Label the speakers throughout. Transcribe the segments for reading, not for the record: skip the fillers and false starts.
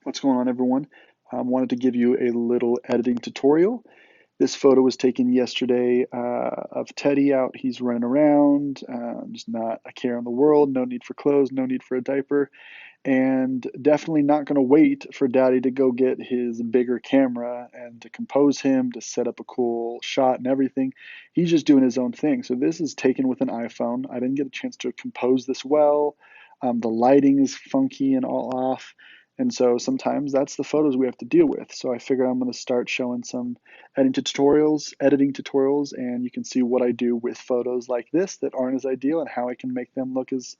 Speaker 1: What's going on, everyone? Wanted to give you a little editing tutorial. This photo was taken yesterday of Teddy out. He's running around, just not a care in the world, no need for clothes, no need for a diaper, and definitely not going to wait for Daddy to go get his bigger camera and to compose him, to set up a cool shot and everything. He's just doing his own thing. So this is taken with an iPhone. I didn't get a chance to compose this well. The lighting is funky and all off. And so sometimes that's the photos we have to deal with. So I figured I'm going to start showing some editing tutorials, and you can see what I do with photos like this that aren't as ideal and how I can make them look as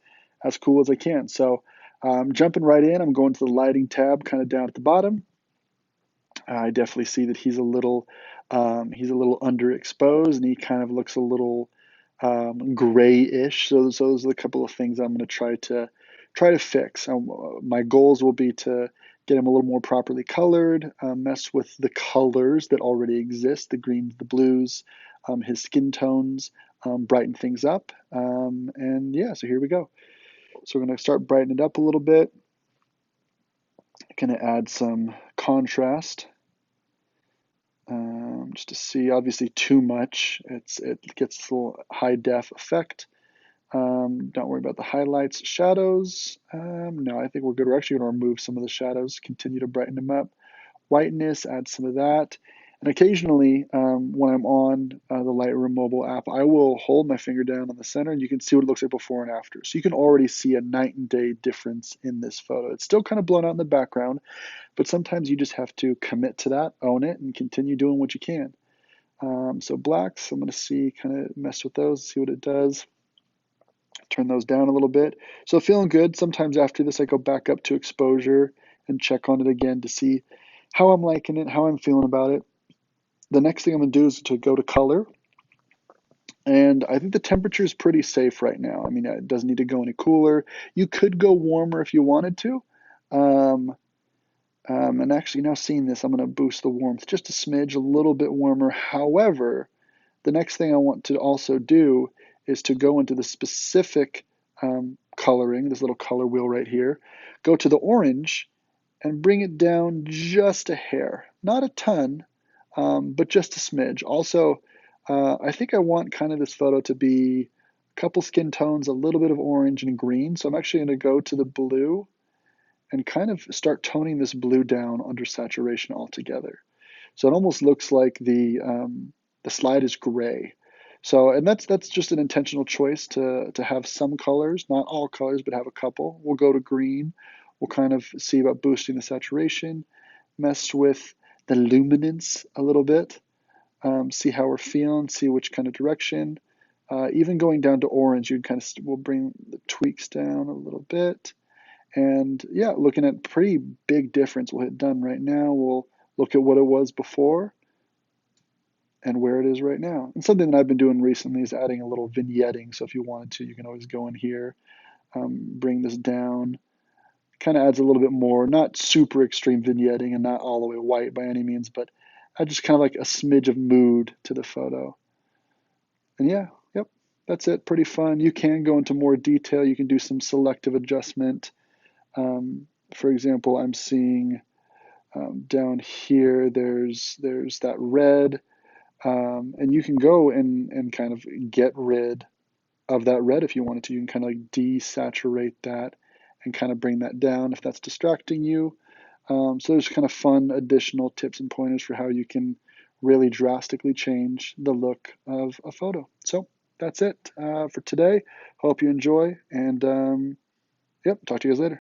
Speaker 1: cool as I can. So jumping right in, I'm going to the lighting tab kind of down at the bottom. I definitely see that he's a little underexposed, and he kind of looks a little grayish. So those are a couple of things I'm going to try to fix. My goals will be to get him a little more properly colored, mess with the colors that already exist, the greens, the blues, his skin tones, brighten things up. And yeah, so here we go. So we're going to start brightening it up a little bit. Going to add some contrast, just to see. Obviously too much, it gets a little high def effect. Don't worry about the highlights, shadows. No, I think we're good. We're actually going to remove some of the shadows, continue to brighten them up. Whiteness, add some of that. And occasionally, when I'm on the Lightroom mobile app, I will hold my finger down on the center, and you can see what it looks like before and after. So you can already see a night and day difference in this photo. It's still kind of blown out in the background, but sometimes you just have to commit to that, own it, and continue doing what you can. So blacks, I'm going to see, kind of mess with those, see what it does. Turn those down a little bit. So feeling good. Sometimes after this, I go back up to exposure and check on it again to see how I'm liking it, how I'm feeling about it. The next thing I'm going to do is to go to color. And I think the temperature is pretty safe right now. I mean, it doesn't need to go any cooler. You could go warmer if you wanted to. And actually, now seeing this, I'm going to boost the warmth just a smidge, a little bit warmer. However, the next thing I want to also do is to go into the specific coloring, this little color wheel right here, go to the orange and bring it down just a hair. Not a ton, but just a smidge. Also, I think I want kind of this photo to be a couple skin tones, a little bit of orange and green. So I'm actually going to go to the blue and kind of start toning this blue down under saturation altogether. So it almost looks like the slide is gray. So, and that's just an intentional choice to have some colors, not all colors, but have a couple. We'll go to green. We'll kind of see about boosting the saturation, mess with the luminance a little bit, see how we're feeling, see which kind of direction. Even going down to orange, you kind of will bring the tweaks down a little bit. And yeah, looking at pretty big difference. We'll hit done right now. We'll look at what it was before and where it is right now. And something that I've been doing recently is adding a little vignetting. So if you wanted to, you can always go in here, bring this down. Kind of adds a little bit more, not super extreme vignetting and not all the way white by any means, but I just kind of like a smidge of mood to the photo. And yeah, yep, that's it. Pretty fun. You can go into more detail. You can do some selective adjustment. For example, I'm seeing down here, there's that red, and you can go and kind of get rid of that red if you wanted to. You can kind of like desaturate that and kind of bring that down if that's distracting you. So there's kind of fun additional tips and pointers for how you can really drastically change the look of a photo. So that's it for today. Hope you enjoy, and yep, talk to you guys later.